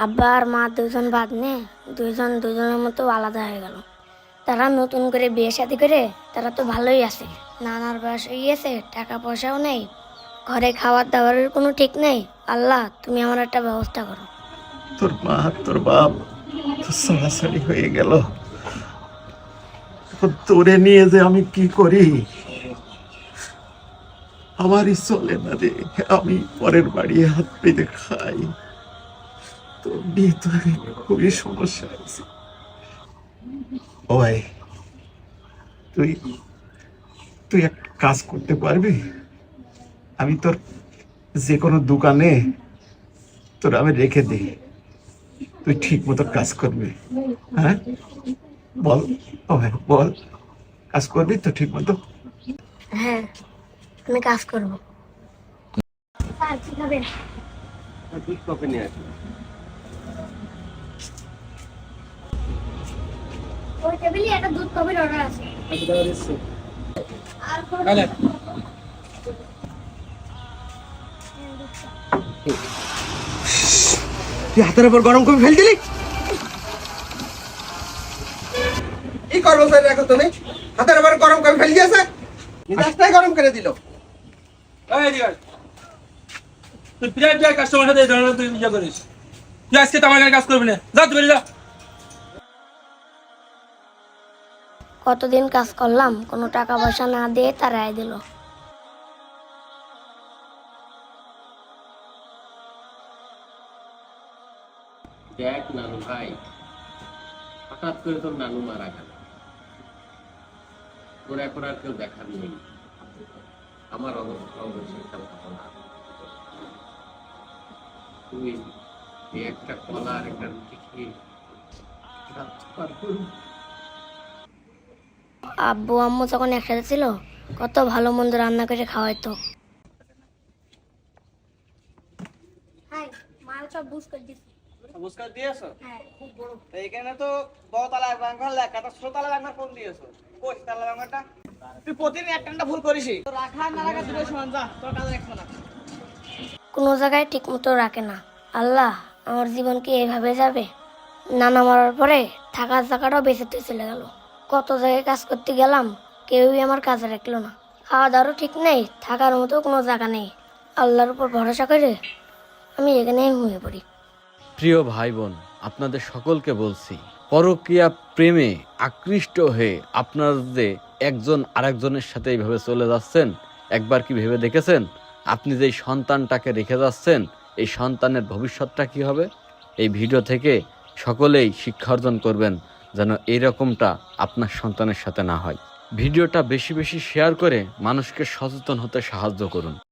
আব্বা আর মা দুজন বাদ নে দুইজন দুজনের মতো আলাদা হয়ে গেল। তারা নতুন করে বিয়ে শাদী করে তারা তো ভালোই আছে। নানার বয়স হয়ে গিয়েছে, টাকা পয়সাও নেই, ঘরে খাবার দাবারের কোনো ঠিক নেই। আল্লাহ, তুমি আমার একটা ব্যবস্থা করো। তোর মা তোর বাপ তো সাড়াসাড়ি হয়ে গেল, এখন তোরে নিয়ে যে আমি কি করি, আমারই চলে না রে। আমি পরের বাড়ি হাত পেতে খাই, তো নিয়ে তো আমি খুবই সমস্যা আছে। ওই তুই তুই একটা কাজ করতে পারবি? আমি তোর যে কোনো দোকানে তোর আমি রেখে দিই, তুই ঠিক মতো কাজ করবি। হ্যাঁ বল, ও ভাই বল, কাজ করবি তো ঠিক মতো? হ্যাঁ, আমি কাজ করবো। স্যার, কি খাবেন? দুধ কফি নিয়ে আসি। ওই টেবিলে একটা দুধ কফির অর্ডার আছে। আর কোনো তুই হাতের উপর গরম কফি ফেল দিলি? কি করবো স্যার এখন তুমি? হাতের উপর গরম কফি ফেল দিয়েছে, মিজাজটাই গরম করে দিল। তুই প্রায় প্রায় কাস্টমার সাথে এই ধরনের তুই ইয়ে করিস। তুই আজকে তো আমার এখানে কাজ করবি না, যা তুই বেরিয়ে যা। কতদিন কাজ করলাম, কোনো টাকা পয়সা না দিয়ে তারাই দিল। দেখ নানু ভাই, হঠাৎ করে তোর নানু মারা গেল, তোর এখন আর কেউ দেখার নেই। আমার অবস্থাও বেশি একটা ভালো না। তুই এই একটা কলা আর একটা রুটি খেয়ে রাত পার করবি। আব্বু আম্মু যখন একসাথে ছিল কত ভালো মন্দ রান্না করে খাওয়াইতো। মাল সব বুঝ করে দিছি। বুঝকার দিয়েছো? হ্যাঁ। তো এখানে তো 10 তলা বাংঘর লেখা, তো 16 তলা বাংঘর কোন দিয়েছো? কই তলা বাংঘরটা? তুই প্রতিদিন একটা ভুল করিসই। তো রাখা না রাখা দুটো সমান, যা তোর কাজ রাখবো না। কোনো জায়গায় ঠিক মতো রাখে না। আল্লাহ, আমার জীবন কি এইভাবে যাবে? নানা মরার পরে থাকার জায়গাটাও বেঁচেতে চলে গেল। কত জায়গায় কাজ করতে গেলাম, কেউই আমার কাজে রাখলো না। খাওয়া দাওয়ারও ঠিক নেই, থাকার মতো কোনো জায়গা নেই। আল্লাহর উপর ভরসা করে আমি এখানেই ঘুমিয়ে পড়ি। প্রিয় ভাই বোন, আপনাদের সকলকে বলছি, পরকীয়া প্রেমে আকৃষ্ট হয়ে আপনারা যে একজন আরেকজনের সাথে এইভাবে চলে যাচ্ছেন, একবার কি ভেবে দেখেছেন আপনি যেই সন্তানটাকে রেখে যাচ্ছেন, এই সন্তানের ভবিষ্যৎটা কি হবে? এই ভিডিও থেকে সকলেই শিক্ষা অর্জন করবেন যেন এইরকমটা আপনার সন্তানের সাথে না হয়। ভিডিওটা বেশি বেশি শেয়ার করে মানুষকে সচেতন হতে সাহায্য করুন।